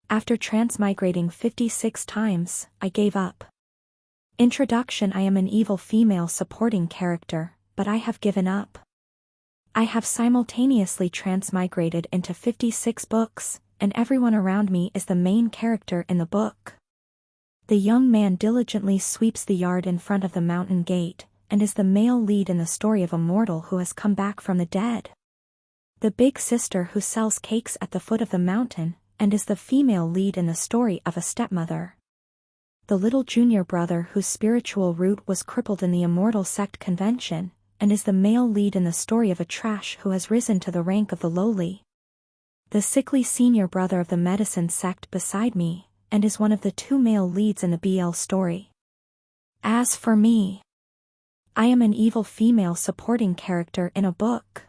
After transmigrating 56 times, I gave up. Introduction: I am an evil female supporting character, but I have given up. I have simultaneously transmigrated into 56 books, and everyone around me is the main character in the book. The young man diligently sweeps the yard in front of the mountain gate, and is the male lead in the story of a mortal who has come back from the dead. The big sister who sells cakes at the foot of the mountain, and is the female lead in the story of a stepmother. The little junior brother whose spiritual root was crippled in the Immortal Sect Convention, and is the male lead in the story of a trash who has risen to the rank of the lowly. The sickly senior brother of the Medicine Sect beside me, and is one of the two male leads in the BL story. As for me, I am an evil female supporting character in a book.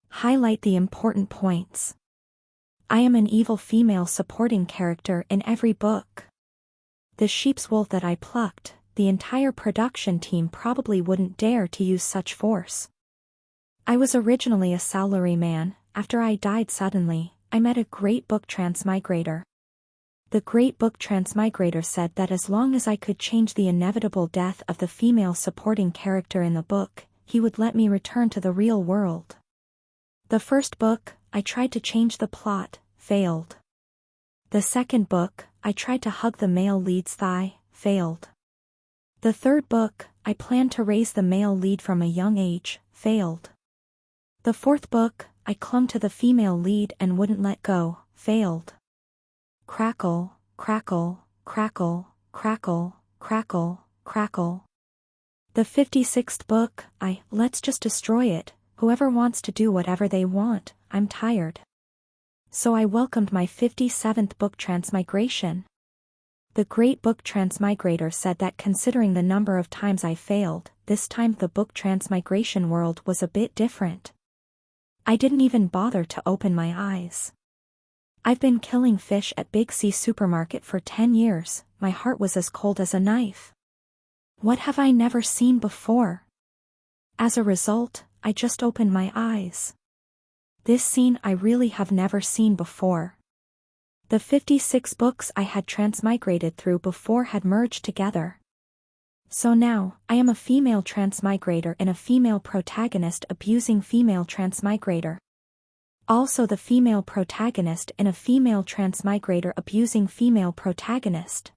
Highlight the important points. I am an evil female supporting character in every book. The sheep's wool that I plucked, the entire production team probably wouldn't dare to use such force. I was originally a salaryman. After I died suddenly, I met a great book transmigrator. The great book transmigrator said that as long as I could change the inevitable death of the female supporting character in the book, he would let me return to the real world. The first book, I tried to change the plot, failed. The second book, I tried to hug the male lead's thigh, failed. The third book, I planned to raise the male lead from a young age, failed. The fourth book, I clung to the female lead and wouldn't let go, failed. Crackle, crackle, crackle, crackle, crackle, crackle. The 56th book, let's just destroy it, whoever wants to do whatever they want, I'm tired. So I welcomed my 57th book transmigration. The great book transmigrator said that considering the number of times I failed, this time the book transmigration world was a bit different. I didn't even bother to open my eyes. I've been killing fish at Big C Supermarket for 10 years, my heart was as cold as a knife. What have I never seen before? As a result, I just opened my eyes. This scene I really have never seen before. The 56 books I had transmigrated through before had merged together. So now, I am a female transmigrator in a female protagonist abusing female transmigrator. Also the female protagonist in a female transmigrator abusing female protagonist.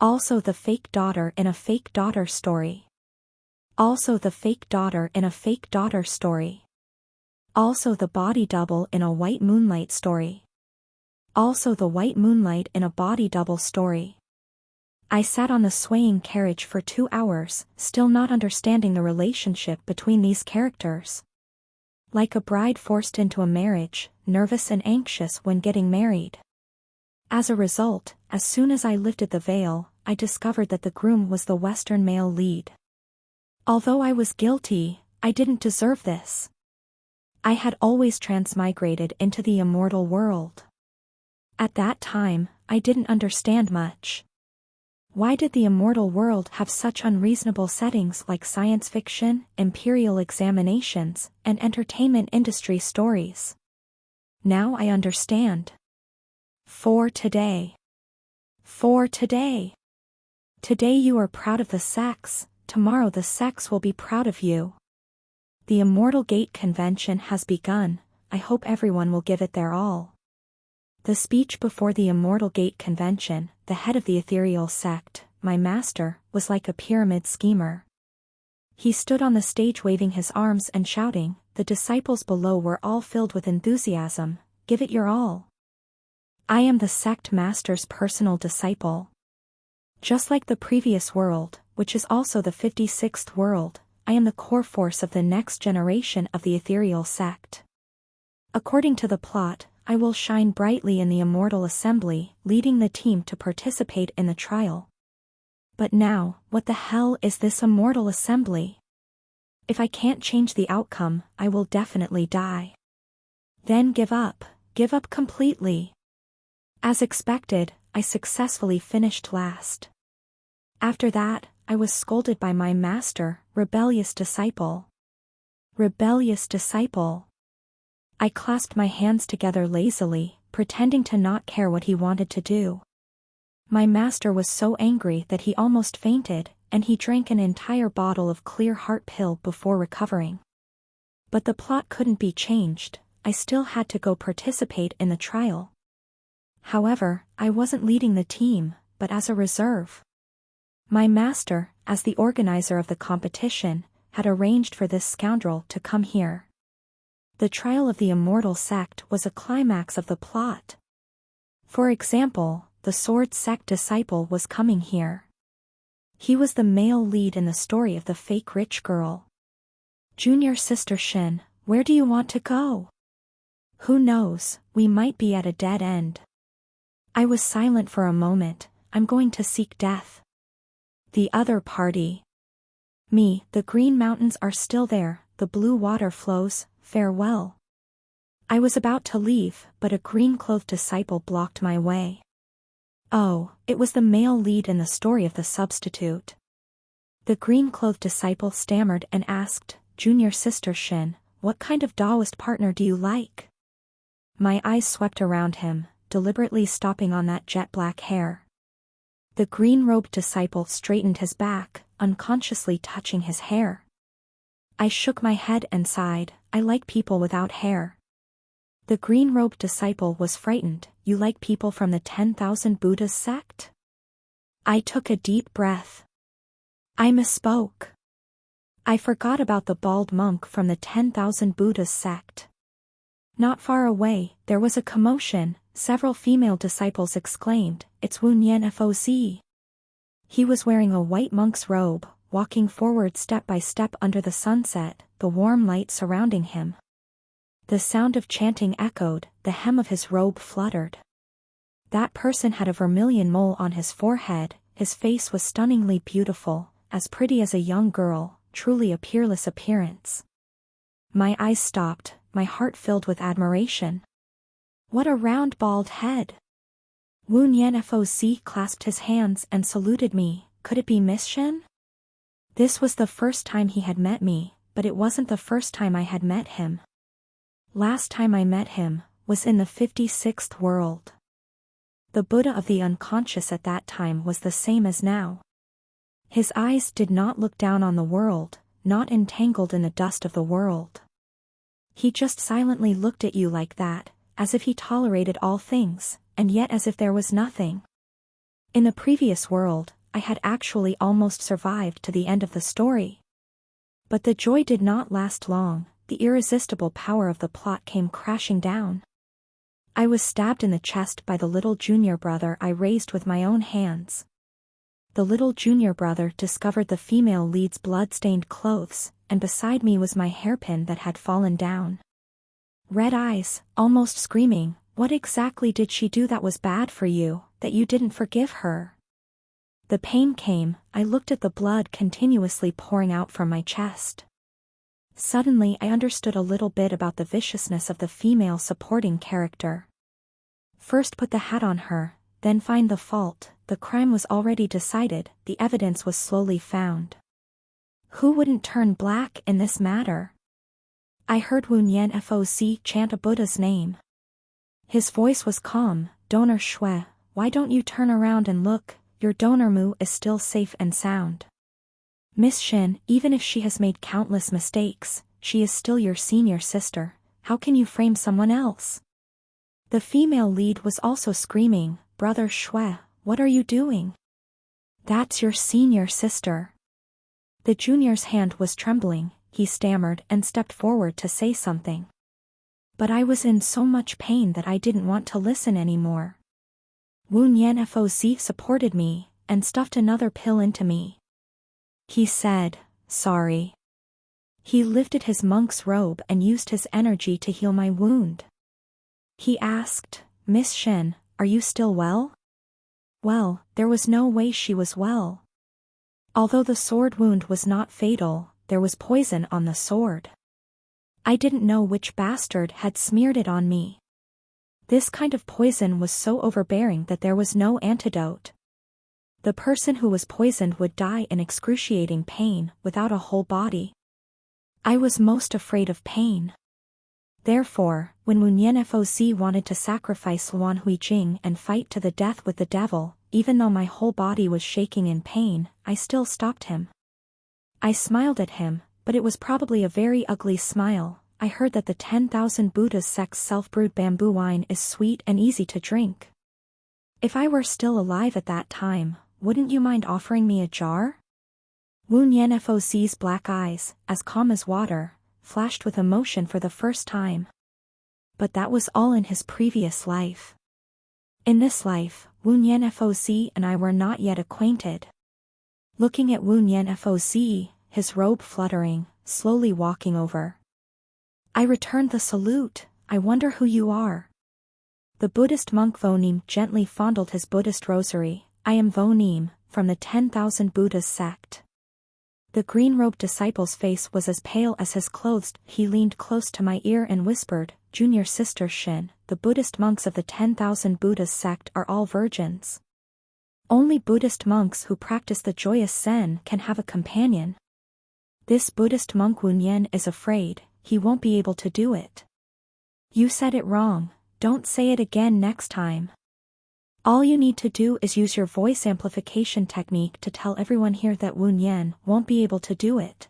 Also the fake daughter in a fake daughter story. Also the fake daughter in a fake daughter story. Also the body double in a white moonlight story. Also the white moonlight in a body double story. I sat on the swaying carriage for 2 hours, still not understanding the relationship between these characters. Like a bride forced into a marriage, nervous and anxious when getting married. As a result, as soon as I lifted the veil, I discovered that the groom was the Western male lead. Although I was guilty, I didn't deserve this. I had always transmigrated into the immortal world. At that time, I didn't understand much. Why did the immortal world have such unreasonable settings like science fiction, imperial examinations, and entertainment industry stories? Now I understand. For today. For today. Today you are proud of the sex, tomorrow the sex will be proud of you. The Immortal Gate Convention has begun, I hope everyone will give it their all. The speech before the Immortal Gate Convention, the head of the Ethereal Sect, my master, was like a pyramid schemer. He stood on the stage waving his arms and shouting, the disciples below were all filled with enthusiasm, give it your all. I am the sect master's personal disciple. Just like the previous world, which is also the 56th world, I am the core force of the next generation of the Ethereal Sect. According to the plot, I will shine brightly in the Immortal Assembly, leading the team to participate in the trial. But now, what the hell is this Immortal Assembly? If I can't change the outcome, I will definitely die. Then give up completely. As expected, I successfully finished last. After that, I was scolded by my master, rebellious disciple. Rebellious disciple. I clasped my hands together lazily, pretending to not care what he wanted to do. My master was so angry that he almost fainted, and he drank an entire bottle of clear heart pill before recovering. But the plot couldn't be changed. I still had to go participate in the trial. However, I wasn't leading the team, but as a reserve. My master, as the organizer of the competition, had arranged for this scoundrel to come here. The trial of the Immortal Sect was a climax of the plot. For example, the Sword Sect disciple was coming here. He was the male lead in the story of the fake rich girl. Junior Sister Shin, where do you want to go? Who knows, we might be at a dead end. I was silent for a moment. I'm going to seek death. The other party. Me, the green mountains are still there, the blue water flows, farewell. I was about to leave, but a green-clothed disciple blocked my way. Oh, it was the male lead in the story of the substitute. The green-clothed disciple stammered and asked, Junior Sister Shin, what kind of Taoist partner do you like? My eyes swept around him, deliberately stopping on that jet-black hair. The green-robed disciple straightened his back, unconsciously touching his hair. I shook my head and sighed, I like people without hair. The green-robed disciple was frightened, you like people from the 10,000 Buddhas sect? I took a deep breath. I misspoke. I forgot about the bald monk from the 10,000 Buddhas sect. Not far away, there was a commotion. Several female disciples exclaimed, it's Wu Nian Foz. He was wearing a white monk's robe, walking forward step by step under the sunset, the warm light surrounding him. The sound of chanting echoed, the hem of his robe fluttered. That person had a vermilion mole on his forehead, his face was stunningly beautiful, as pretty as a young girl, truly a peerless appearance. My eyes stopped, my heart filled with admiration. What a round bald head! Wu Nian Foz clasped his hands and saluted me. Could it be Miss Shin? This was the first time he had met me, but it wasn't the first time I had met him. Last time I met him was in the 56th world. The Buddha of the unconscious at that time was the same as now. His eyes did not look down on the world, not entangled in the dust of the world. He just silently looked at you like that, as if he tolerated all things, and yet as if there was nothing. In the previous world, I had actually almost survived to the end of the story. But the joy did not last long, the irresistible power of the plot came crashing down. I was stabbed in the chest by the little junior brother I raised with my own hands. The little junior brother discovered the female lead's blood-stained clothes, and beside me was my hairpin that had fallen down. Red eyes, almost screaming, what exactly did she do that was bad for you, that you didn't forgive her? The pain came, I looked at the blood continuously pouring out from my chest. Suddenly I understood a little bit about the viciousness of the female supporting character. First put the hat on her, then find the fault, the crime was already decided, the evidence was slowly found. Who wouldn't turn black in this matter? I heard Wu Nian Foz chant a Buddha's name. His voice was calm, Donor Shui, why don't you turn around and look, your donor Mu is still safe and sound. Miss Shin, even if she has made countless mistakes, she is still your senior sister, how can you frame someone else? The female lead was also screaming, Brother Shui, what are you doing? That's your senior sister. The junior's hand was trembling, he stammered and stepped forward to say something. But I was in so much pain that I didn't want to listen anymore. Wu Nian Foz supported me, and stuffed another pill into me. He said, sorry. He lifted his monk's robe and used his energy to heal my wound. He asked, Miss Shin, are you still well? Well, there was no way she was well. Although the sword wound was not fatal, there was poison on the sword. I didn't know which bastard had smeared it on me. This kind of poison was so overbearing that there was no antidote. The person who was poisoned would die in excruciating pain, without a whole body. I was most afraid of pain. Therefore, when Wu Nian Foc wanted to sacrifice Luan Huijing and fight to the death with the devil, even though my whole body was shaking in pain, I still stopped him. I smiled at him, but it was probably a very ugly smile. I heard that the 10,000 Buddha's sect's self-brewed bamboo wine is sweet and easy to drink. If I were still alive at that time, wouldn't you mind offering me a jar? Wu Nian Foc's black eyes, as calm as water, flashed with emotion for the first time. But that was all in his previous life. In this life, Wu Nian Foc and I were not yet acquainted. Looking at Wu Nian Foc, his robe fluttering, slowly walking over. I returned the salute. I wonder who you are. The Buddhist monk Vo Nim gently fondled his Buddhist rosary. I am Vo Nim, from the 10,000 Buddha's sect. The green-robed disciple's face was as pale as his clothes. He leaned close to my ear and whispered, Junior Sister Shin, the Buddhist monks of the 10,000 Buddha's sect are all virgins. Only Buddhist monks who practice the joyous Zen can have a companion. This Buddhist monk Wu Nian is afraid he won't be able to do it. You said it wrong, don't say it again next time. All you need to do is use your voice amplification technique to tell everyone here that Wu Nian won't be able to do it.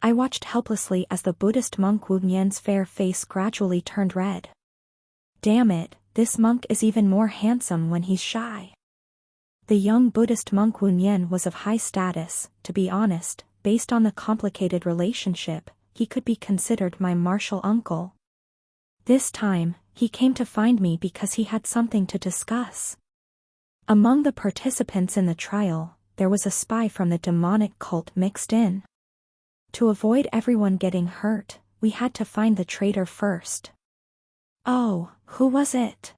I watched helplessly as the Buddhist monk Wu Nian's fair face gradually turned red. Damn it, this monk is even more handsome when he's shy. The young Buddhist monk Wu Nian was of high status. To be honest, based on the complicated relationship, he could be considered my martial uncle. This time, he came to find me because he had something to discuss. Among the participants in the trial, there was a spy from the demonic cult mixed in. To avoid everyone getting hurt, we had to find the traitor first. Oh, who was it?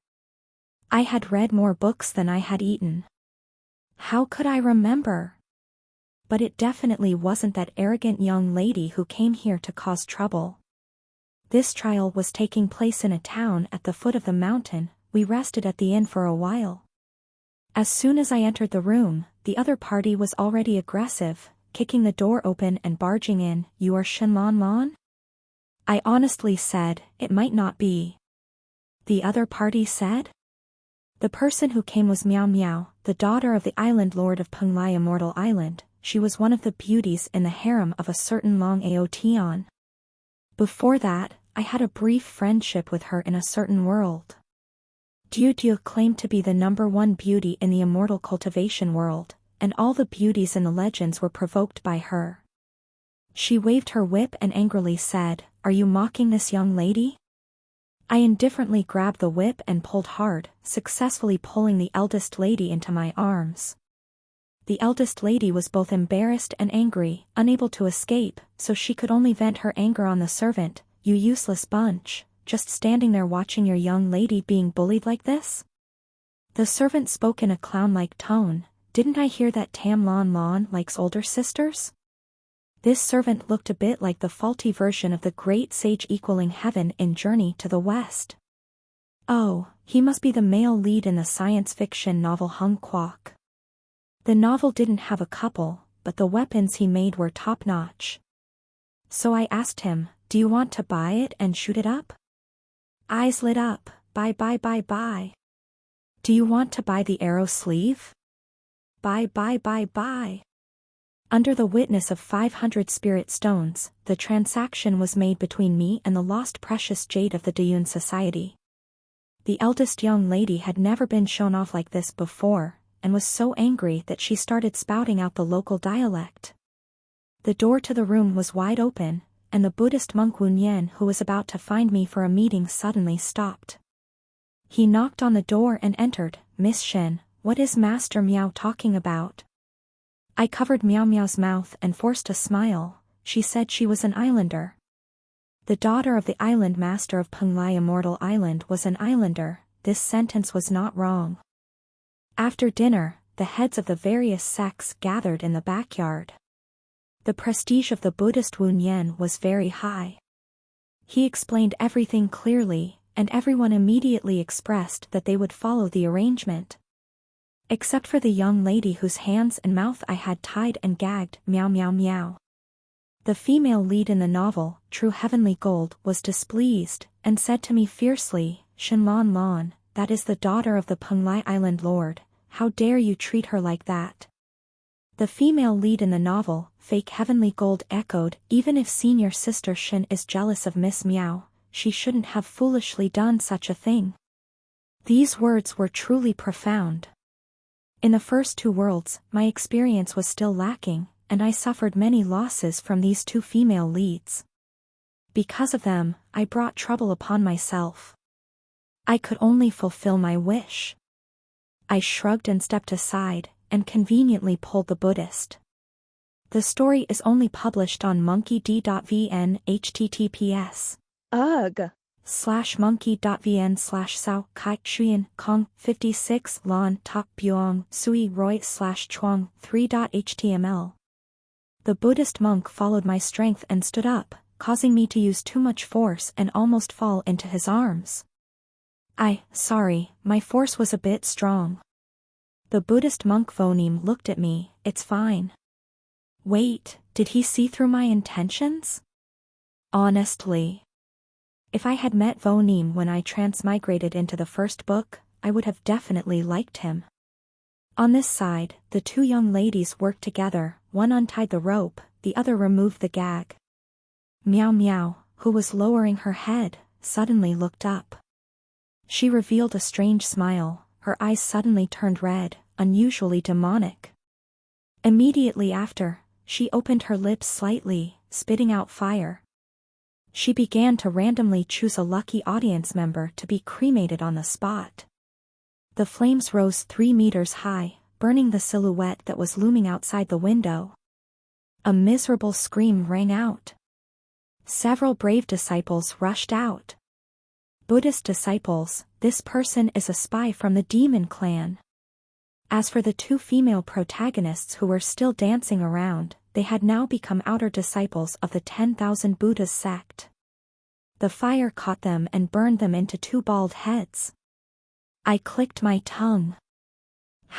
I had read more books than I had eaten. How could I remember? But it definitely wasn't that arrogant young lady who came here to cause trouble. This trial was taking place in a town at the foot of the mountain. We rested at the inn for a while. As soon as I entered the room, the other party was already aggressive, kicking the door open and barging in. You are Shen Lan Lan? I honestly said, it might not be. The other party said? The person who came was Miao Miao, the daughter of the island lord of Penglai Immortal Island. She was one of the beauties in the harem of a certain Long Aotian. Before that, I had a brief friendship with her in a certain world. Diu claimed to be the #1 beauty in the immortal cultivation world, and all the beauties in the legends were provoked by her. She waved her whip and angrily said, Are you mocking this young lady? I indifferently grabbed the whip and pulled hard, successfully pulling the eldest lady into my arms. The eldest lady was both embarrassed and angry, unable to escape, so she could only vent her anger on the servant. You useless bunch, just standing there watching your young lady being bullied like this? The servant spoke in a clown-like tone. Didn't I hear that Tam Lon Lon likes older sisters? This servant looked a bit like the faulty version of the great sage equaling heaven in Journey to the West. Oh, he must be the male lead in the science fiction novel Hung Kwok. The novel didn't have a couple, but the weapons he made were top-notch. So I asked him, do you want to buy it and shoot it up? Eyes lit up, buy. Do you want to buy the arrow sleeve? Buy. Under the witness of 500 spirit stones, the transaction was made between me and the lost precious jade of the Dayun Society. The eldest young lady had never been shown off like this before, and was so angry that she started spouting out the local dialect. The door to the room was wide open, and the Buddhist monk Wu Nian, who was about to find me for a meeting, suddenly stopped. He knocked on the door and entered. Miss Shen, what is Master Miao talking about? I covered Miao Miao's mouth and forced a smile. She said she was an islander. The daughter of the island master of Penglai Immortal Island was an islander. This sentence was not wrong. After dinner, the heads of the various sects gathered in the backyard. The prestige of the Buddhist Wu Nian was very high. He explained everything clearly, and everyone immediately expressed that they would follow the arrangement. Except for the young lady whose hands and mouth I had tied and gagged. Meow. The female lead in the novel, True Heavenly Gold, was displeased, and said to me fiercely, "Shinlan Lan, that is the daughter of the Penglai Island Lord, how dare you treat her like that?" The female lead in the novel, Fake Heavenly Gold, echoed, "Even if senior sister Shin is jealous of Miss Meow, she shouldn't have foolishly done such a thing." These words were truly profound. In the first two worlds, my experience was still lacking, and I suffered many losses from these two female leads. Because of them, I brought trouble upon myself. I could only fulfill my wish. I shrugged and stepped aside, and conveniently pulled the Buddhist. The story is only published on monkey.d.vn https /monkey.vn/sao kai shuyan kong 56 lon tak buong sui roi /chuang 3.html. The Buddhist monk followed my strength and stood up, causing me to use too much force and almost fall into his arms. Sorry, my force was a bit strong. The Buddhist monk Vonim looked at me, "It's fine." Wait, did he see through my intentions? Honestly. If I had met Vonim when I transmigrated into the first book, I would have definitely liked him. On this side, the two young ladies worked together, one untied the rope, the other removed the gag. Meow Meow, who was lowering her head, suddenly looked up. She revealed a strange smile, her eyes suddenly turned red, unusually demonic. Immediately after, she opened her lips slightly, spitting out fire. She began to randomly choose a lucky audience member to be cremated on the spot. The flames rose 3 meters high, burning the silhouette that was looming outside the window. A miserable scream rang out. Several brave disciples rushed out. Buddhist disciples, this person is a spy from the demon clan. As for the two female protagonists who were still dancing around, they had now become outer disciples of the 10,000 Buddhas sect. The fire caught them and burned them into 2 bald heads. I clicked my tongue.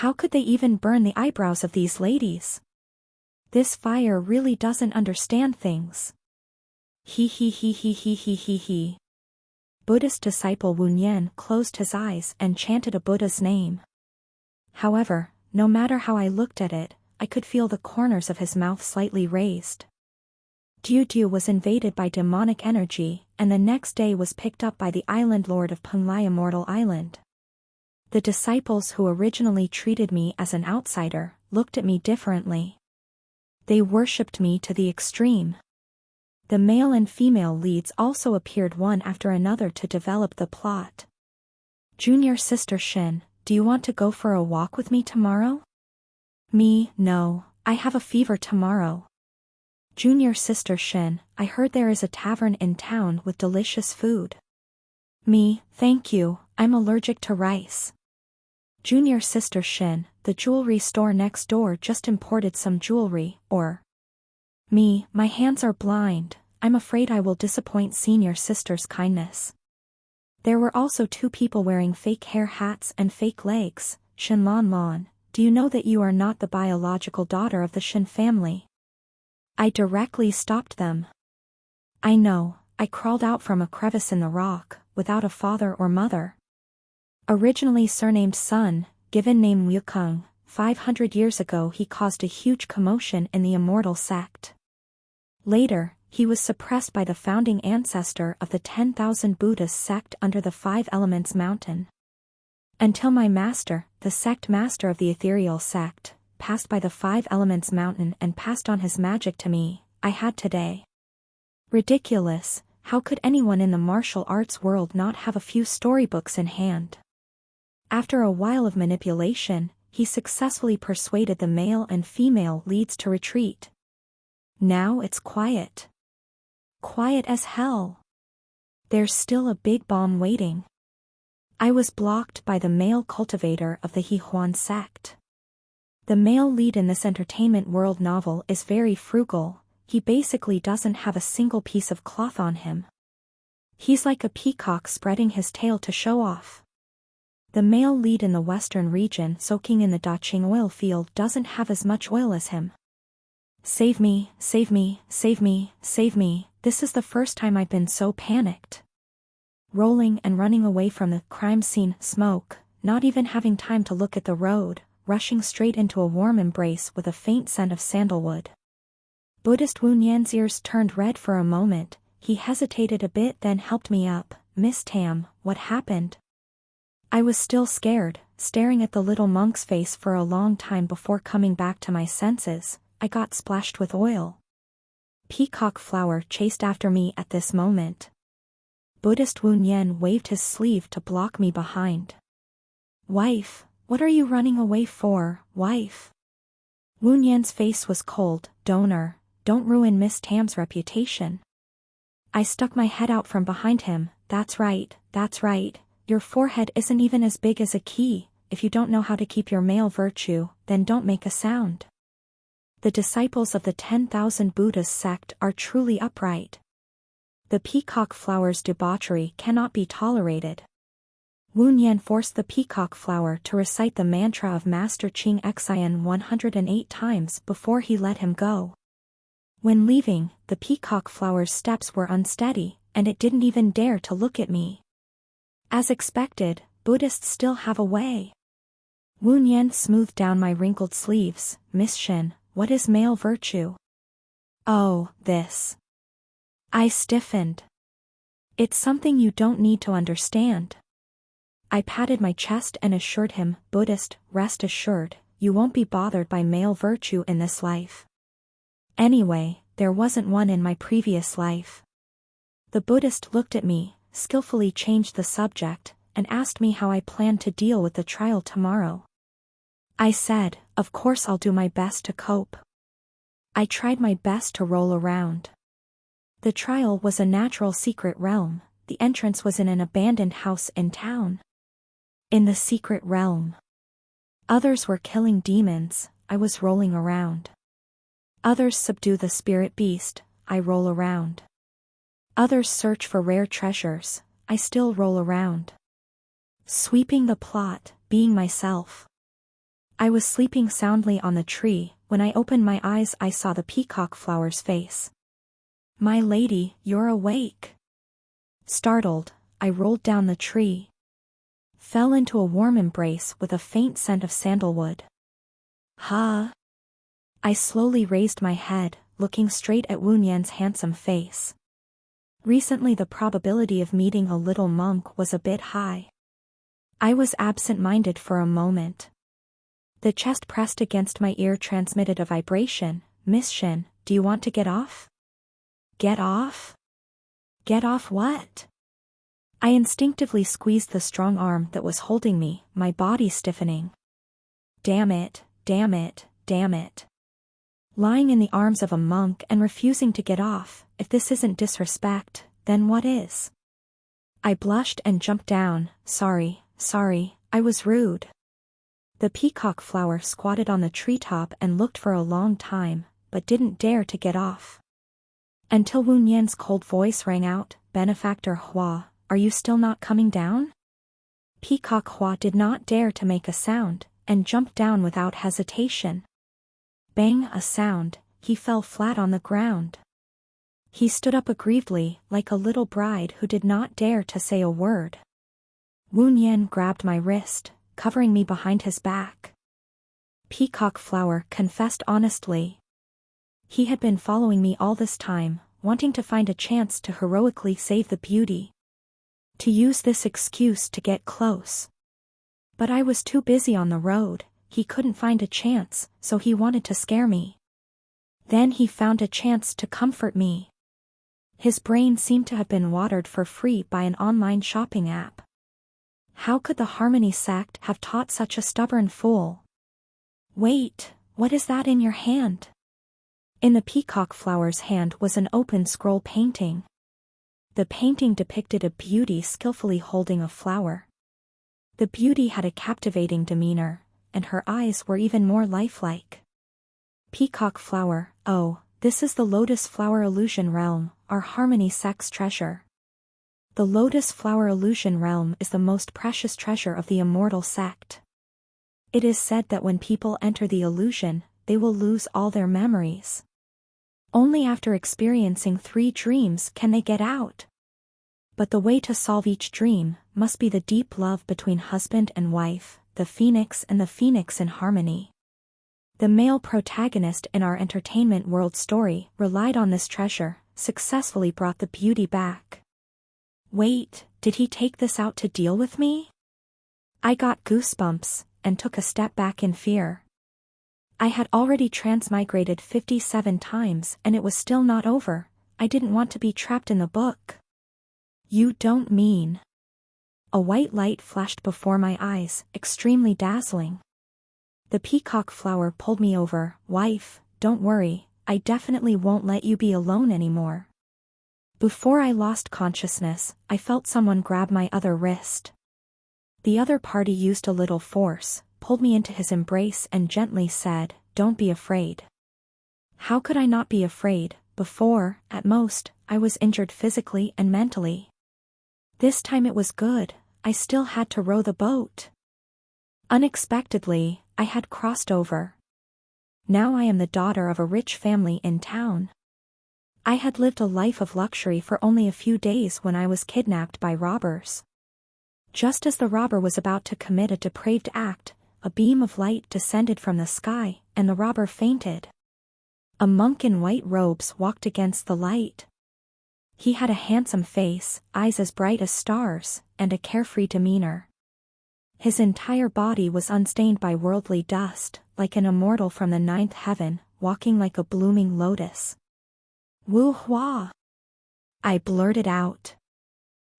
How could they even burn the eyebrows of these ladies? This fire really doesn't understand things. He. Buddhist disciple Wu Nian closed his eyes and chanted a Buddha's name. However, no matter how I looked at it, I could feel the corners of his mouth slightly raised. Diu was invaded by demonic energy, and the next day was picked up by the island lord of Penglai Immortal Island. The disciples who originally treated me as an outsider, looked at me differently. They worshipped me to the extreme. The male and female leads also appeared one after another to develop the plot. "Junior sister Shin, do you want to go for a walk with me tomorrow?" Me, "No, I have a fever tomorrow." "Junior sister Shin, I heard there is a tavern in town with delicious food." Me, "Thank you, I'm allergic to rice." "Junior sister Shin, the jewelry store next door just imported some jewelry," or me, "My hands are blind, I'm afraid I will disappoint senior sister's kindness." There were also 2 people wearing fake hair hats and fake legs. "Shinlan Lan, do you know that you are not the biological daughter of the Shin family?" I directly stopped them. "I know, I crawled out from a crevice in the rock, without a father or mother. Originally surnamed Sun, given name Wukong, 500 years ago he caused a huge commotion in the Immortal Sect. Later, he was suppressed by the founding ancestor of the 10,000 Buddhas sect under the 5 Elements Mountain. Until my master, the sect master of the Ethereal Sect, passed by the 5 Elements Mountain and passed on his magic to me, I had today. Ridiculous, how could anyone in the martial arts world not have a few storybooks in hand? After a while of manipulation, he successfully persuaded the male and female leads to retreat. Now it's quiet. Quiet as hell. There's still a big bomb waiting. I was blocked by the male cultivator of the Hehuan sect. The male lead in this entertainment world novel is very frugal, he basically doesn't have a single piece of cloth on him. He's like a peacock spreading his tail to show off. The male lead in the western region soaking in the Daching oil field doesn't have as much oil as him. Save me, save me, save me, save me, this is the first time I've been so panicked. Rolling and running away from the crime scene, smoke, not even having time to look at the road, rushing straight into a warm embrace with a faint scent of sandalwood. Buddhist Wu Nian's ears turned red for a moment, he hesitated a bit then helped me up. Miss Tam, what happened? I was still scared, staring at the little monk's face for a long time before coming back to my senses. I got splashed with oil. Peacock flower chased after me at this moment. Buddhist Wu Nian waved his sleeve to block me behind. Wife, what are you running away for, wife? Wu Nian's face was cold. Donor, don't ruin Miss Tam's reputation. I stuck my head out from behind him. That's right, your forehead isn't even as big as a key. If you don't know how to keep your male virtue, then don't make a sound. The disciples of the 10,000 Buddhas sect are truly upright. The peacock flower's debauchery cannot be tolerated. Wu Nian forced the peacock flower to recite the mantra of Master Ching Xian 108 times before he let him go. When leaving, the peacock flower's steps were unsteady, and it didn't even dare to look at me. As expected, Buddhists still have a way. Wu Nian smoothed down my wrinkled sleeves. Miss Shin, what is male virtue? Oh, this. I stiffened. It's something you don't need to understand. I patted my chest and assured him, Buddhist, rest assured, you won't be bothered by male virtue in this life. Anyway, there wasn't one in my previous life. The Buddhist looked at me, skillfully changed the subject, and asked me how I planned to deal with the trial tomorrow. I said, of course I'll do my best to cope. I tried my best to roll around. The trial was a natural secret realm, the entrance was in an abandoned house in town. In the secret realm. Others were killing demons, I was rolling around. Others subdue the spirit beast, I roll around. Others search for rare treasures, I still roll around. Sweeping the plot, being myself. I was sleeping soundly on the tree. When I opened my eyes I saw the peacock flower's face. My lady, you're awake. Startled, I rolled down the tree. Fell into a warm embrace with a faint scent of sandalwood. Ha! I slowly raised my head, looking straight at Wu Nian's handsome face. Recently the probability of meeting a little monk was a bit high. I was absent-minded for a moment. The chest pressed against my ear transmitted a vibration. Miss Shin, do you want to get off? Get off? Get off what? I instinctively squeezed the strong arm that was holding me, my body stiffening. Damn it, damn it, damn it. Lying in the arms of a monk and refusing to get off, if this isn't disrespect, then what is? I blushed and jumped down. Sorry, I was rude. The peacock flower squatted on the treetop and looked for a long time, but didn't dare to get off. Until Wu Nian's cold voice rang out, Benefactor Hua, are you still not coming down? Peacock Hua did not dare to make a sound, and jumped down without hesitation. Bang a sound, he fell flat on the ground. He stood up aggrievedly, like a little bride who did not dare to say a word. Wu Nian grabbed my wrist, covering me behind his back. Peacock flower confessed honestly. He had been following me all this time, wanting to find a chance to heroically save the beauty. To use this excuse to get close. But I was too busy on the road, he couldn't find a chance, so he wanted to scare me. Then he found a chance to comfort me. His brain seemed to have been watered for free by an online shopping app. How could the Harmony sect have taught such a stubborn fool? Wait, what is that in your hand? In the peacock flower's hand was an open scroll painting. The painting depicted a beauty skillfully holding a flower. The beauty had a captivating demeanor, and her eyes were even more lifelike. Peacock flower, oh, this is the lotus flower illusion realm, our Harmony sect's treasure. The lotus flower illusion realm is the most precious treasure of the Immortal Sect. It is said that when people enter the illusion, they will lose all their memories. Only after experiencing 3 dreams can they get out. But the way to solve each dream must be the deep love between husband and wife, the phoenix and the phoenix in harmony. The male protagonist in our entertainment world story relied on this treasure, successfully brought the beauty back. Wait, did he take this out to deal with me? I got goosebumps, and took a step back in fear. I had already transmigrated 57 times and it was still not over. I didn't want to be trapped in the book. You don't mean. A white light flashed before my eyes, extremely dazzling. The peacock flower pulled me over. Wife, don't worry, I definitely won't let you be alone anymore. Before I lost consciousness, I felt someone grab my other wrist. The other party used a little force, pulled me into his embrace and gently said, "Don't be afraid." How could I not be afraid? Before, at most, I was injured physically and mentally. This time it was good, I still had to row the boat. Unexpectedly, I had crossed over. Now I am the daughter of a rich family in town. I had lived a life of luxury for only a few days when I was kidnapped by robbers. Just as the robber was about to commit a depraved act, a beam of light descended from the sky, and the robber fainted. A monk in white robes walked against the light. He had a handsome face, eyes as bright as stars, and a carefree demeanor. His entire body was unstained by worldly dust, like an immortal from the 9th heaven, walking like a blooming lotus. Wu Hua! I blurted out.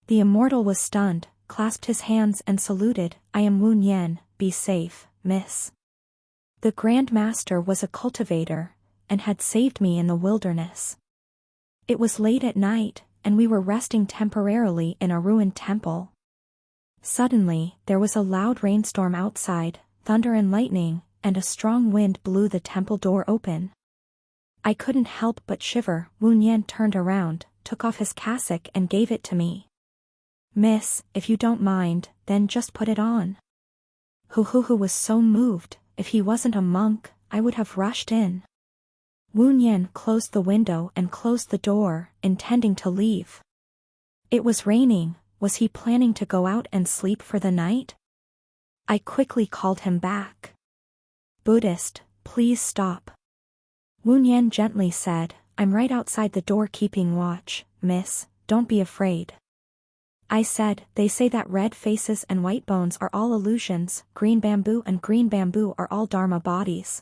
The immortal was stunned, clasped his hands and saluted. I am Wu Nian, be safe, miss. The Grand Master was a cultivator, and had saved me in the wilderness. It was late at night, and we were resting temporarily in a ruined temple. Suddenly, there was a loud rainstorm outside, thunder and lightning, and a strong wind blew the temple door open. I couldn't help but shiver. Wu Nian turned around, took off his cassock and gave it to me. Miss, if you don't mind, then just put it on. Hu was so moved. If he wasn't a monk, I would have rushed in. Wu Nian closed the window and closed the door, intending to leave. It was raining. Was he planning to go out and sleep for the night? I quickly called him back. Buddhist, please stop. Wu Nian gently said, I'm right outside the door keeping watch, miss, don't be afraid. I said, they say that red faces and white bones are all illusions, green bamboo and green bamboo are all Dharma bodies.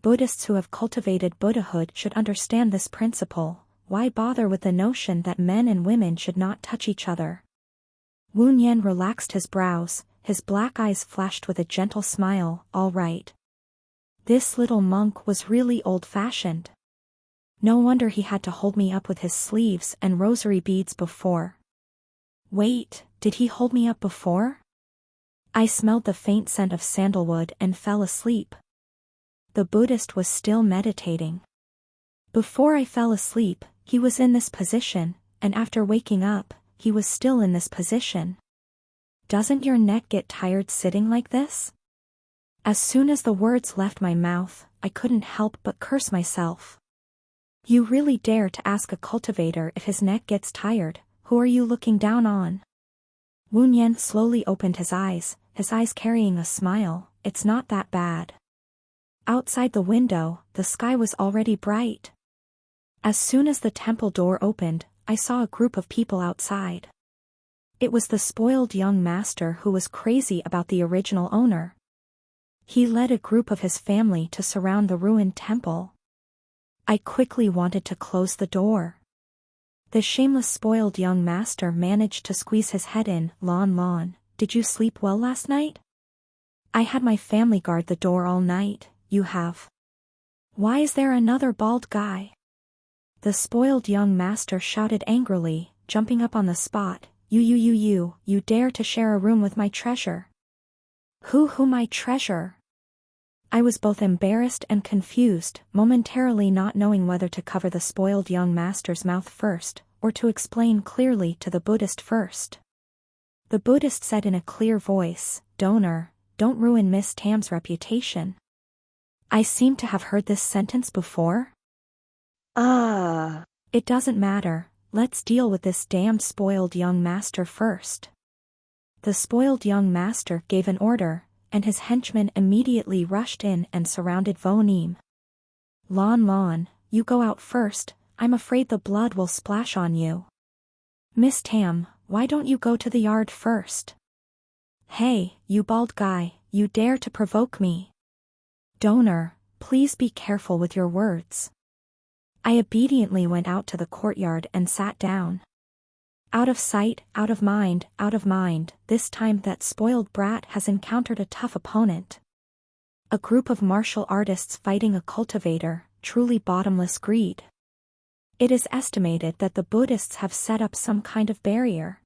Buddhists who have cultivated Buddhahood should understand this principle. Why bother with the notion that men and women should not touch each other? Wu Nian relaxed his brows, his black eyes flashed with a gentle smile. All right. This little monk was really old-fashioned. No wonder he had to hold me up with his sleeves and rosary beads before. Wait, did he hold me up before? I smelled the faint scent of sandalwood and fell asleep. The Buddhist was still meditating. Before I fell asleep, he was in this position, and after waking up, he was still in this position. Doesn't your neck get tired sitting like this? As soon as the words left my mouth, I couldn't help but curse myself. You really dare to ask a cultivator if his neck gets tired? Who are you looking down on? Wu Nian slowly opened his eyes carrying a smile. It's not that bad. Outside the window, the sky was already bright. As soon as the temple door opened, I saw a group of people outside. It was the spoiled young master who was crazy about the original owner. He led a group of his family to surround the ruined temple. I quickly wanted to close the door. The shameless spoiled young master managed to squeeze his head in. Lon, did you sleep well last night? I had my family guard the door all night. You have. Why is there another bald guy? The spoiled young master shouted angrily, jumping up on the spot. You dare to share a room with my treasure? Who my treasure? I was both embarrassed and confused, momentarily not knowing whether to cover the spoiled young master's mouth first, or to explain clearly to the Buddhist first. The Buddhist said in a clear voice, Donor, don't ruin Miss Tam's reputation. I seem to have heard this sentence before. Ah. It doesn't matter, let's deal with this damned spoiled young master first. The spoiled young master gave an order, and his henchmen immediately rushed in and surrounded Vonim. Lon, you go out first, I'm afraid the blood will splash on you. Miss Tam, why don't you go to the yard first? Hey, you bald guy, you dare to provoke me. Donor, please be careful with your words. I obediently went out to the courtyard and sat down. Out of sight, out of mind, this time that spoiled brat has encountered a tough opponent. A group of martial artists fighting a cultivator, truly bottomless greed. It is estimated that the Buddhists have set up some kind of barrier.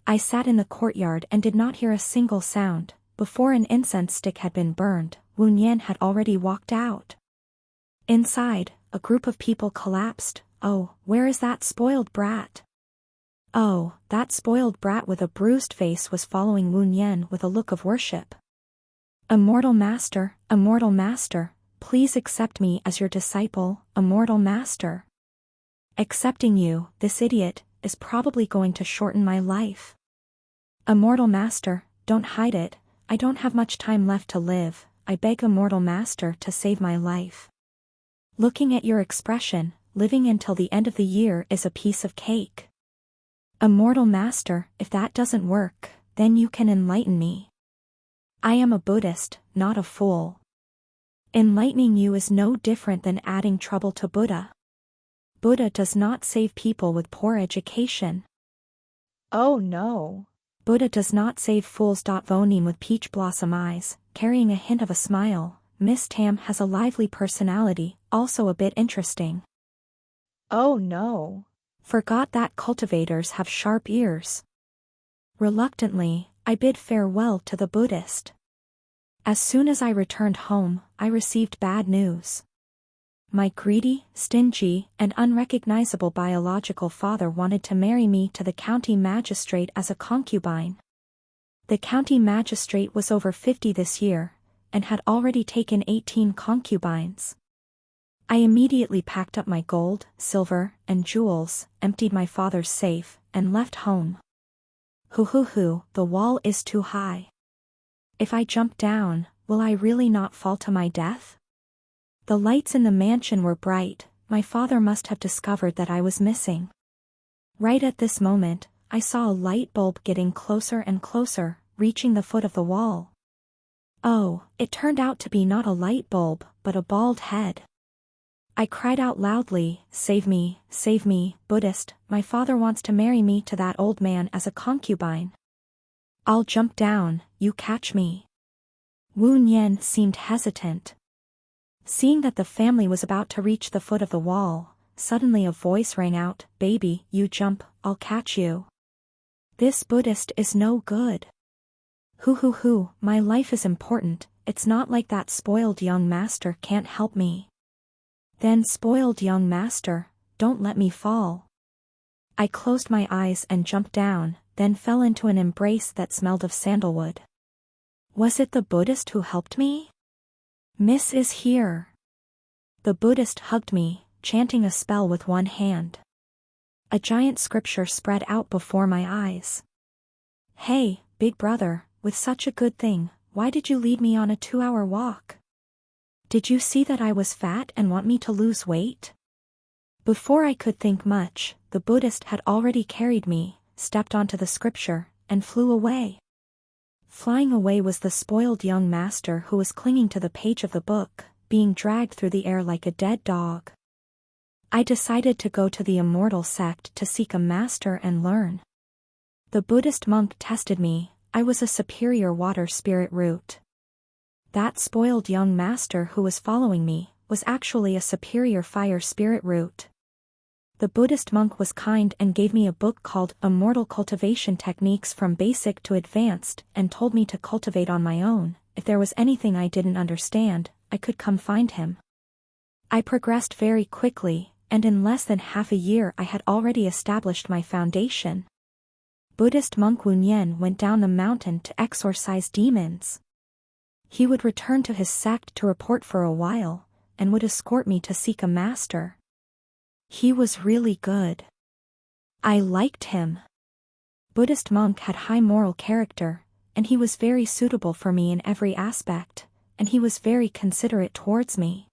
I sat in the courtyard and did not hear a single sound. Before an incense stick had been burned, Wu Nian had already walked out. Inside, a group of people collapsed. Oh, where is that spoiled brat? Oh, that spoiled brat with a bruised face was following Wu Nian with a look of worship. Immortal Master, please accept me as your disciple, Immortal Master. Accepting you, this idiot, is probably going to shorten my life. Immortal Master, don't hide it, I don't have much time left to live, I beg Immortal Master to save my life. Looking at your expression, living until the end of the year is a piece of cake. Immortal Master, if that doesn't work, then you can enlighten me. I am a Buddhist, not a fool. Enlightening you is no different than adding trouble to Buddha. Buddha does not save people with poor education. Oh no. Buddha does not save fools. Vonim with peach blossom eyes, carrying a hint of a smile. Miss Tam has a lively personality, also a bit interesting. Oh no. Forgot that cultivators have sharp ears. Reluctantly, I bid farewell to the Buddhist. As soon as I returned home, I received bad news. My greedy, stingy, and unrecognizable biological father wanted to marry me to the county magistrate as a concubine. The county magistrate was over 50 this year, and had already taken 18 concubines. I immediately packed up my gold, silver, and jewels, emptied my father's safe, and left home. The wall is too high. If I jump down, will I really not fall to my death? The lights in the mansion were bright, my father must have discovered that I was missing. Right at this moment, I saw a light bulb getting closer and closer, reaching the foot of the wall. Oh, it turned out to be not a light bulb, but a bald head. I cried out loudly, save me, Buddhist, my father wants to marry me to that old man as a concubine. I'll jump down, you catch me. Wu Nian seemed hesitant. Seeing that the family was about to reach the foot of the wall, suddenly a voice rang out, baby, you jump, I'll catch you. This Buddhist is no good. My life is important, it's not like that spoiled young master can't help me. Then spoiled young master, don't let me fall. I closed my eyes and jumped down, then fell into an embrace that smelled of sandalwood. Was it the Buddhist who helped me? Miss is here. The Buddhist hugged me, chanting a spell with one hand. A giant scripture spread out before my eyes. Hey, big brother, with such a good thing, why did you lead me on a 2-hour walk? Did you see that I was fat and want me to lose weight? Before I could think much, the Buddhist had already carried me, stepped onto the scripture, and flew away. Flying away was the spoiled young master who was clinging to the page of the book, being dragged through the air like a dead dog. I decided to go to the Immortal Sect to seek a master and learn. The Buddhist monk tested me, I was a superior water spirit root. That spoiled young master who was following me, was actually a superior fire spirit root. The Buddhist monk was kind and gave me a book called Immortal Cultivation Techniques from Basic to Advanced and told me to cultivate on my own. If there was anything I didn't understand, I could come find him. I progressed very quickly, and in less than half a year I had already established my foundation. Buddhist monk Wu Nian went down the mountain to exorcise demons. He would return to his sect to report for a while, and would escort me to seek a master. He was really good. I liked him. Buddhist monk had high moral character, and he was very suitable for me in every aspect, and he was very considerate towards me.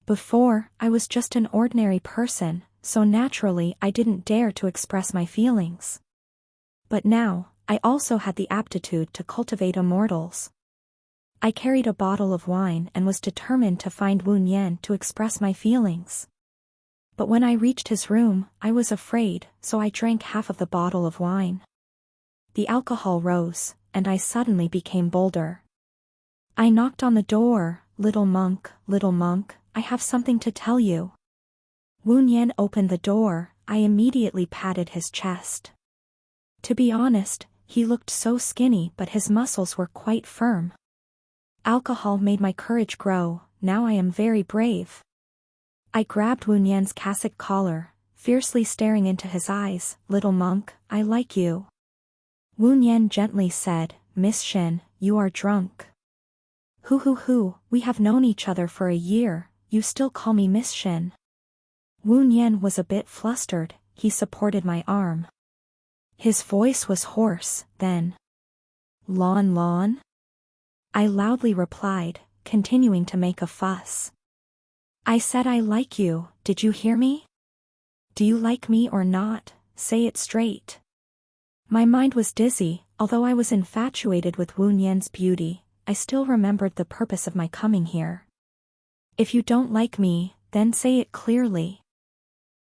Before, I was just an ordinary person, so naturally I didn't dare to express my feelings. But now, I also had the aptitude to cultivate immortals. I carried a bottle of wine and was determined to find Wu Nian to express my feelings. But when I reached his room, I was afraid, so I drank half of the bottle of wine. The alcohol rose, and I suddenly became bolder. I knocked on the door. Little monk, I have something to tell you. Wu Nian opened the door. I immediately patted his chest. To be honest, he looked so skinny but his muscles were quite firm. Alcohol made my courage grow. Now I am very brave. I grabbed Wu Nian's cassock collar, fiercely staring into his eyes. Little monk, I like you. Wu Nian gently said, Miss Shin, you are drunk. Hoo, we have known each other for a year, you still call me Miss Shin. Wu Nian was a bit flustered, he supported my arm. His voice was hoarse, then. Lon? I loudly replied, continuing to make a fuss. I said I like you, did you hear me? Do you like me or not? Say it straight. My mind was dizzy, although I was infatuated with Wu Nian's beauty, I still remembered the purpose of my coming here. If you don't like me, then say it clearly.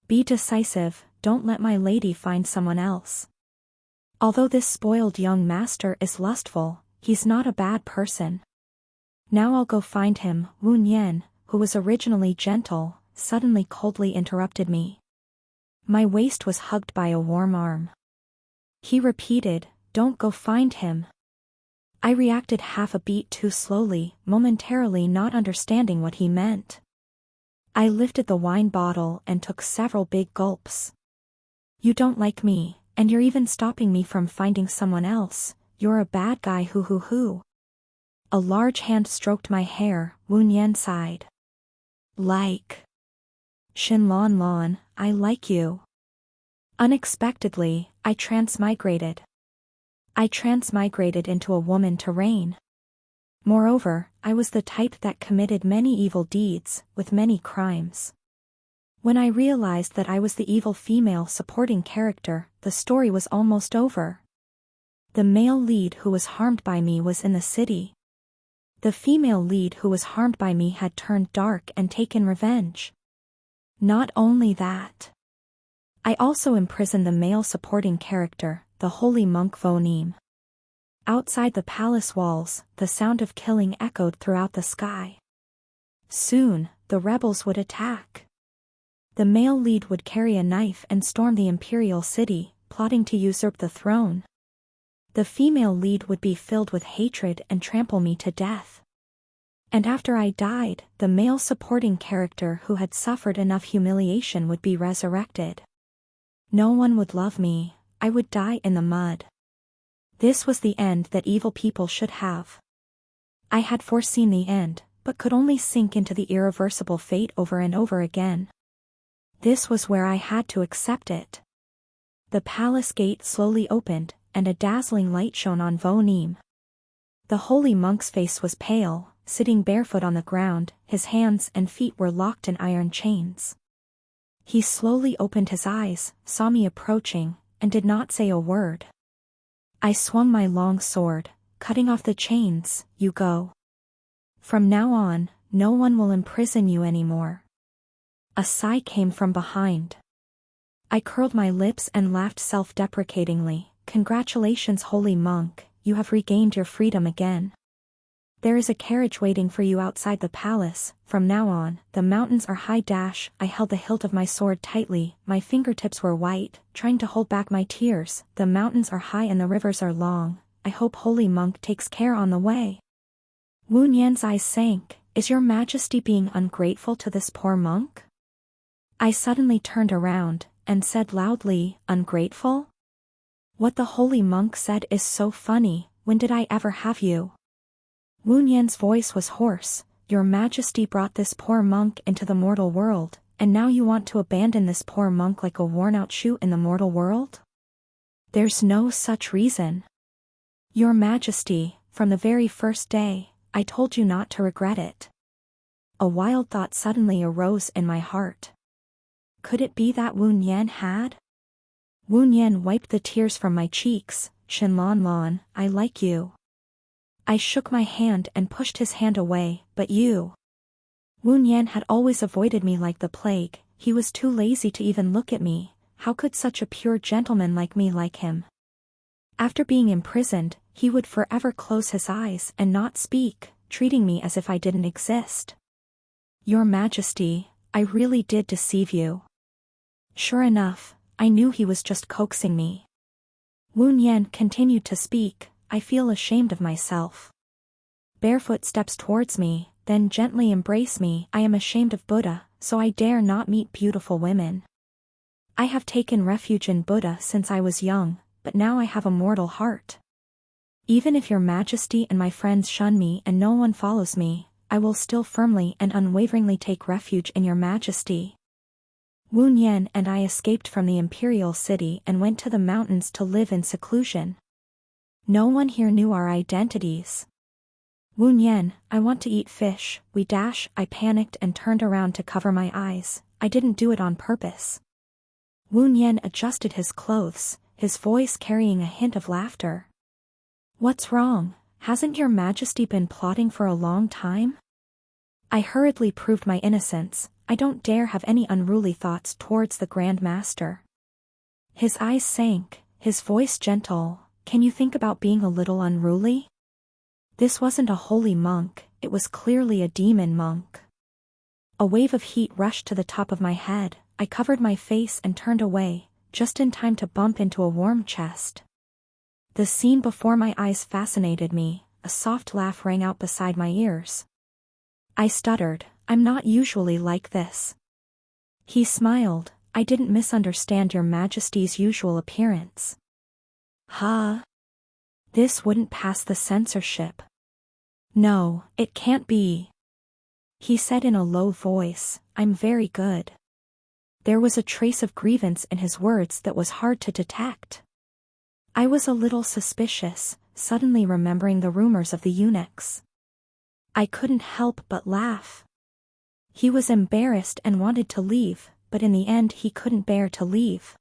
Be decisive, don't let my lady find someone else. Although this spoiled young master is lustful, he's not a bad person. Now I'll go find him. Wu Nian, who was originally gentle, suddenly coldly interrupted me. My waist was hugged by a warm arm. He repeated, don't go find him. I reacted half a beat too slowly, momentarily not understanding what he meant. I lifted the wine bottle and took several big gulps. You don't like me, and you're even stopping me from finding someone else, you're a bad guy. Hoo. A large hand stroked my hair. Wu Nian sighed. Like. Shin Lon, I like you. Unexpectedly, I transmigrated. I transmigrated into a woman to reign. Moreover, I was the type that committed many evil deeds, with many crimes. When I realized that I was the evil female supporting character, the story was almost over. The male lead who was harmed by me was in the city. The female lead who was harmed by me had turned dark and taken revenge. Not only that. I also imprisoned the male supporting character, the holy monk Vonim. Outside the palace walls, the sound of killing echoed throughout the sky. Soon, the rebels would attack. The male lead would carry a knife and storm the imperial city, plotting to usurp the throne. The female lead would be filled with hatred and trample me to death. And after I died, the male supporting character who had suffered enough humiliation would be resurrected. No one would love me, I would die in the mud. This was the end that evil people should have. I had foreseen the end, but could only sink into the irreversible fate over and over again. This was where I had to accept it. The palace gate slowly opened, and a dazzling light shone on Vonim. The holy monk's face was pale, sitting barefoot on the ground, his hands and feet were locked in iron chains. He slowly opened his eyes, saw me approaching, and did not say a word. I swung my long sword, cutting off the chains. You go. From now on, no one will imprison you anymore. A sigh came from behind. I curled my lips and laughed self-deprecatingly. Congratulations, holy monk, you have regained your freedom again. There is a carriage waiting for you outside the palace. From now on, the mountains are high. I held the hilt of my sword tightly, my fingertips were white, trying to hold back my tears. The mountains are high and the rivers are long. I hope holy monk takes care on the way. Wu Nian's eyes sank. Is your majesty being ungrateful to this poor monk? I suddenly turned around, and said loudly, ungrateful? What the holy monk said is so funny, when did I ever have you? Wu Nian's voice was hoarse. Your majesty brought this poor monk into the mortal world, And now you want to abandon this poor monk like a worn-out shoe in the mortal world? There's no such reason. Your Majesty, from the very first day, I told you not to regret it. A wild thought suddenly arose in my heart. Could it be that Wu Nian had? Wu Nian wiped the tears from my cheeks. Shenlonlon, I like you. I shook my hand and pushed his hand away, but you. Wu Nian had always avoided me like the plague. He was too lazy to even look at me. How could such a pure gentleman like me like him? After being imprisoned, he would forever close his eyes and not speak, treating me as if I didn't exist. Your Majesty, I really did deceive you. Sure enough, I knew he was just coaxing me. Wu Nian continued to speak. I feel ashamed of myself. Barefoot steps towards me, then gently embrace me. I am ashamed of Buddha, so I dare not meet beautiful women. I have taken refuge in Buddha since I was young, but now I have a mortal heart. Even if your Majesty and my friends shun me and no one follows me, I will still firmly and unwaveringly take refuge in your Majesty. Wu Nian and I escaped from the imperial city and went to the mountains to live in seclusion. No one here knew our identities. Wu Nian, I want to eat fish. I panicked and turned around to cover my eyes. I didn't do it on purpose. Wu Nian adjusted his clothes, his voice carrying a hint of laughter. What's wrong? Hasn't your Majesty been plotting for a long time? I hurriedly proved my innocence. I don't dare have any unruly thoughts towards the Grand Master. His eyes sank, his voice gentle. Can you think about being a little unruly? This wasn't a holy monk, it was clearly a demon monk. A wave of heat rushed to the top of my head. I covered my face and turned away, just in time to bump into a warm chest. The scene before my eyes fascinated me. A soft laugh rang out beside my ears. I stuttered, I'm not usually like this. He smiled, I didn't misunderstand your Majesty's usual appearance. Huh? This wouldn't pass the censorship. No, it can't be. He said in a low voice, I'm very good. There was a trace of grievance in his words that was hard to detect. I was a little suspicious, suddenly remembering the rumors of the eunuchs. I couldn't help but laugh. He was embarrassed and wanted to leave, but in the end he couldn't bear to leave.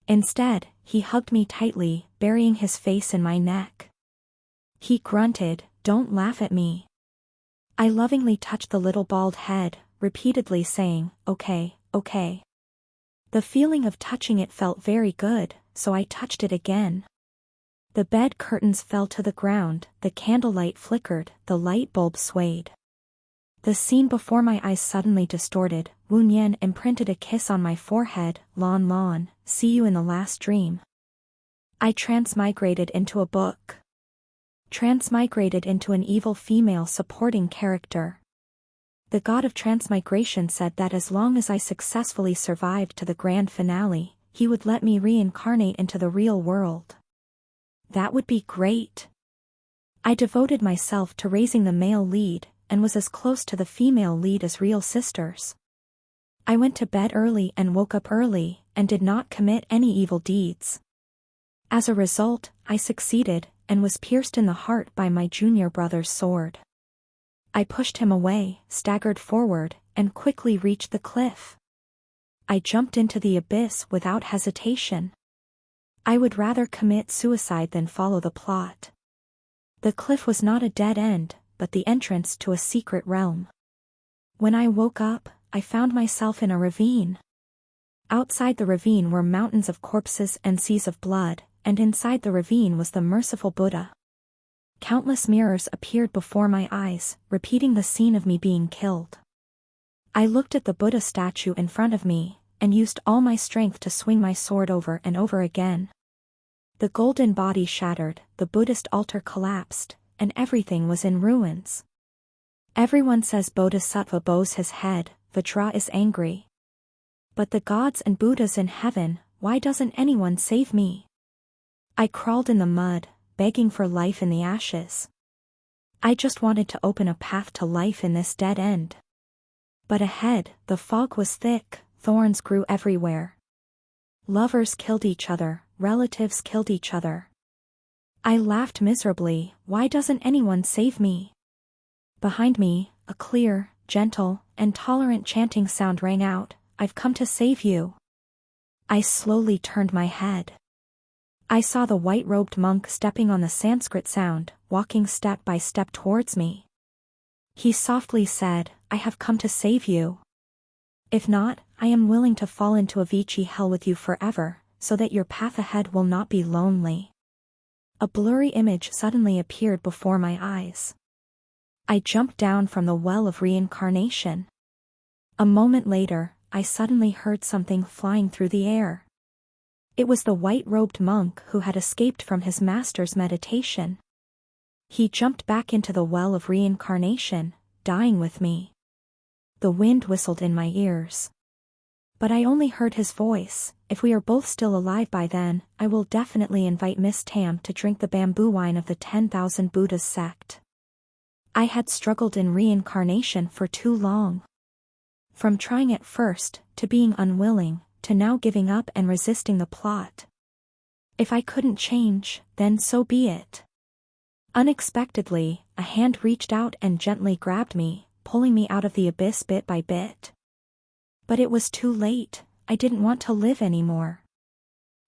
Instead, he hugged me tightly, burying his face in my neck. He grunted, Don't laugh at me. I lovingly touched the little bald head, repeatedly saying, Okay, okay. The feeling of touching it felt very good, so I touched it again. The bed curtains fell to the ground, the candlelight flickered, the light bulb swayed. The scene before my eyes suddenly distorted. Wu Nian imprinted a kiss on my forehead. Lon Lon, see you in the last dream. I transmigrated into a book. Transmigrated into an evil female supporting character. The god of transmigration said that as long as I successfully survived to the grand finale, he would let me reincarnate into the real world. That would be great. I devoted myself to raising the male lead, and was as close to the female lead as real sisters. I went to bed early and woke up early, and did not commit any evil deeds. As a result, I succeeded, and was pierced in the heart by my junior brother's sword. I pushed him away, staggered forward, and quickly reached the cliff. I jumped into the abyss without hesitation. I would rather commit suicide than follow the plot. The cliff was not a dead end, but the entrance to a secret realm. When I woke up, I found myself in a ravine. Outside the ravine were mountains of corpses and seas of blood, and inside the ravine was the merciful Buddha. Countless mirrors appeared before my eyes, repeating the scene of me being killed. I looked at the Buddha statue in front of me, and used all my strength to swing my sword over and over again. The golden body shattered, the Buddhist altar collapsed, and everything was in ruins. Everyone says Bodhisattva bows his head, Vajra is angry. But the gods and Buddhas in heaven, why doesn't anyone save me? I crawled in the mud, begging for life in the ashes. I just wanted to open a path to life in this dead end. But ahead, the fog was thick, thorns grew everywhere. Lovers killed each other, relatives killed each other. I laughed miserably. Why doesn't anyone save me? Behind me, a clear, gentle, and tolerant chanting sound rang out, I've come to save you. I slowly turned my head. I saw the white-robed monk stepping on the Sanskrit sound, walking step by step towards me. He softly said, I have come to save you. If not, I am willing to fall into Avicii hell with you forever, so that your path ahead will not be lonely. A blurry image suddenly appeared before my eyes. I jumped down from the well of reincarnation. A moment later, I suddenly heard something flying through the air. It was the white-robed monk who had escaped from his master's meditation. He jumped back into the well of reincarnation, dying with me. The wind whistled in my ears. But I only heard his voice. If we are both still alive by then, I will definitely invite Miss Tam to drink the bamboo wine of the 10,000 Buddhas sect. I had struggled in reincarnation for too long. From trying at first, to being unwilling, to now giving up and resisting the plot. If I couldn't change, then so be it. Unexpectedly, a hand reached out and gently grabbed me, pulling me out of the abyss bit by bit. But it was too late. I didn't want to live anymore.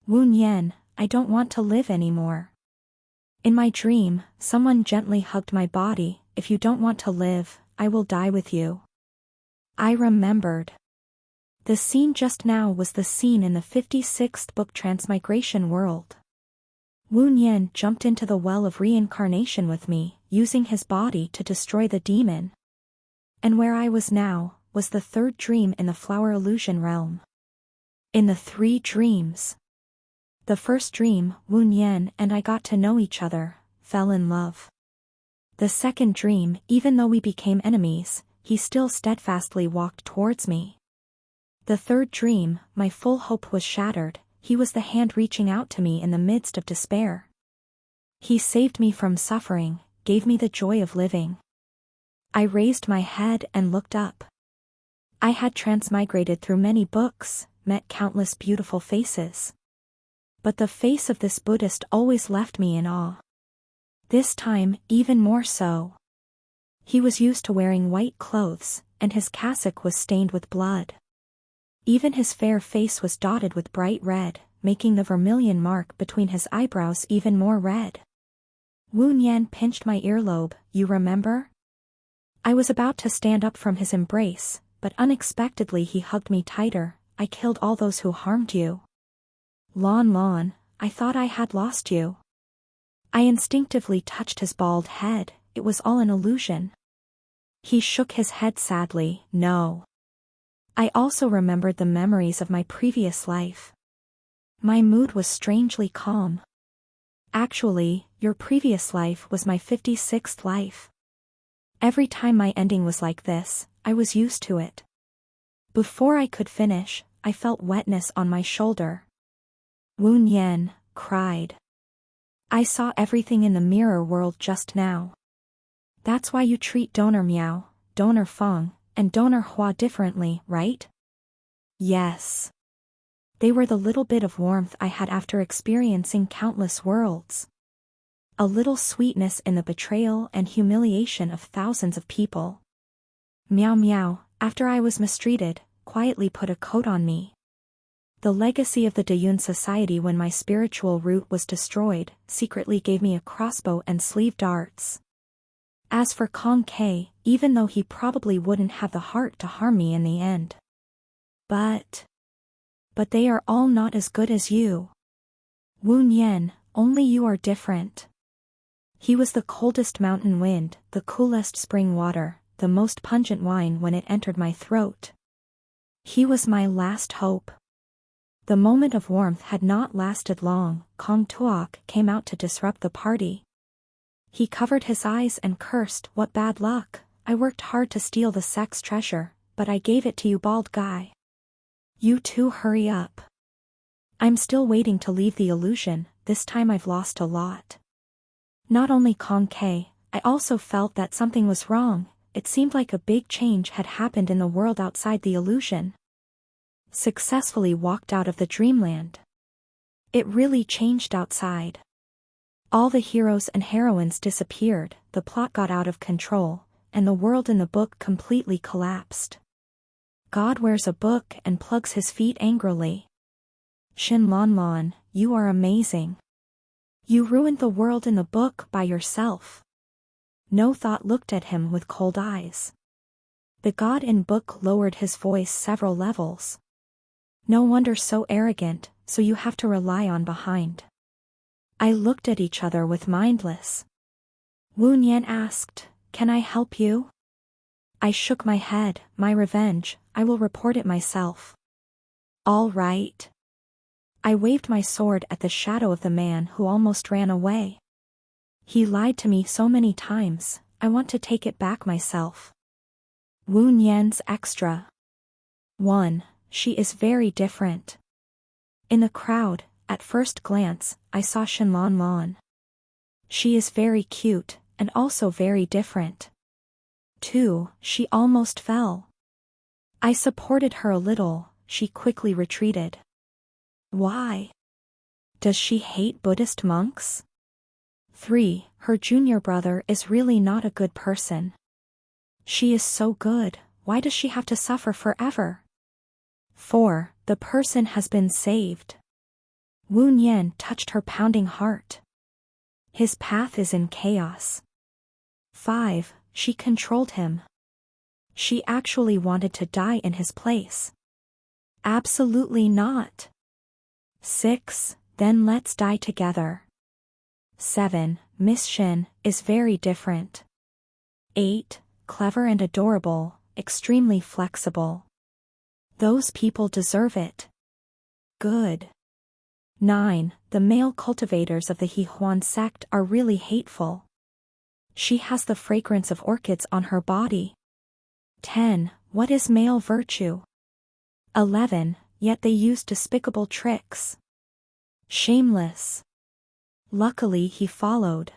Wu Yen, I don't want to live anymore. In my dream, someone gently hugged my body. If you don't want to live, I will die with you. I remembered. The scene just now was the scene in the 56th book Transmigration world. Wu Yen jumped into the well of reincarnation with me, using his body to destroy the demon. And where I was now, was the third dream in the flower illusion realm. In the 3 dreams. The first dream, Wu Yen and I got to know each other, fell in love. The second dream, even though we became enemies, he still steadfastly walked towards me. The third dream, my full hope was shattered. He was the hand reaching out to me in the midst of despair. He saved me from suffering, gave me the joy of living. I raised my head and looked up. I had transmigrated through many books, met countless beautiful faces. But the face of this Buddhist always left me in awe. This time, even more so. He was used to wearing white clothes, and his cassock was stained with blood. Even his fair face was dotted with bright red, making the vermilion mark between his eyebrows even more red. Wu Yen pinched my earlobe, you remember? I was about to stand up from his embrace, but unexpectedly he hugged me tighter. I killed all those who harmed you. Lon, I thought I had lost you. I instinctively touched his bald head. It was all an illusion. He shook his head sadly, no. I also remembered the memories of my previous life. My mood was strangely calm. Actually, your previous life was my 56th life. Every time my ending was like this, I was used to it. Before I could finish, I felt wetness on my shoulder. Wu Yen cried. I saw everything in the mirror world just now. That's why you treat Donor Miao, Donor Feng, and Donor Hua differently, right? Yes. They were the little bit of warmth I had after experiencing countless worlds. A little sweetness in the betrayal and humiliation of thousands of people. Miao Miao, after I was mistreated, quietly put a coat on me. The legacy of the Dayun Society when my spiritual root was destroyed, secretly gave me a crossbow and sleeve darts. As for Kong K, even though he probably wouldn't have the heart to harm me in the end. But they are all not as good as you. Wu Yen, only you are different. He was the coldest mountain wind, the coolest spring water, the most pungent wine when it entered my throat. He was my last hope. The moment of warmth had not lasted long. Kong Tuok came out to disrupt the party. He covered his eyes and cursed, what bad luck. I worked hard to steal the sect's treasure, but I gave it to you bald guy. You two hurry up. I'm still waiting to leave the illusion, this time I've lost a lot. Not only Kong K, I also felt that something was wrong. it seemed like a big change had happened in the world outside the illusion. Successfully walked out of the dreamland. It really changed outside. All the heroes and heroines disappeared, the plot got out of control, and the world in the book completely collapsed. God wears a book and plugs his feet angrily. Shinlonlon, you are amazing. You ruined the world in the book by yourself. No thought looked at him with cold eyes. The god in book lowered his voice several levels. No wonder so arrogant, so you have to rely on behind. I looked at each other with mindless. Wu Nian asked, can I help you? I shook my head, my revenge, I will report it myself. All right. I waved my sword at the shadow of the man who almost ran away. He lied to me so many times, I want to take it back myself. Wu Nian's extra. 1. She is very different. In the crowd, at first glance, I saw Shinlonlon. She is very cute, and also very different. 2. She almost fell. I supported her a little, she quickly retreated. Why? Does she hate Buddhist monks? 3. Her junior brother is really not a good person. She is so good, why does she have to suffer forever? 4. The person has been saved. Wu Nian touched her pounding heart. His path is in chaos. 5. She controlled him. She actually wanted to die in his place. Absolutely not. 6. Then let's die together. 7. Miss Shin is very different. 8. Clever and adorable, extremely flexible. Those people deserve it. Good. 9. The male cultivators of the Hehuan sect are really hateful. She has the fragrance of orchids on her body. 10. What is male virtue? 11. Yet they use despicable tricks. Shameless. Luckily he followed.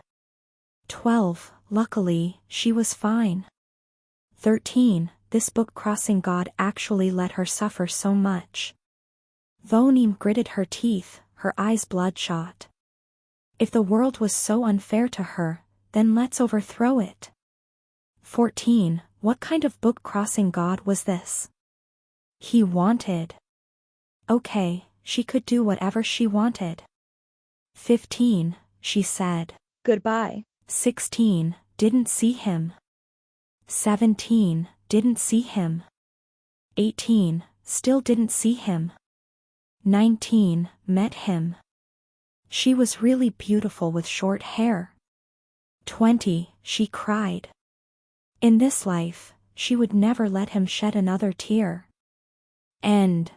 12. Luckily, she was fine. 13. This book-crossing god actually let her suffer so much. Vonim gritted her teeth, her eyes bloodshot. If the world was so unfair to her, then let's overthrow it. 14. What kind of book-crossing god was this? He wanted. Okay, she could do whatever she wanted. 15. She said. Goodbye. 16. Didn't see him. 17. Didn't see him. 18. Still didn't see him. 19. Met him. She was really beautiful with short hair. 20. She cried. In this life, she would never let him shed another tear. End.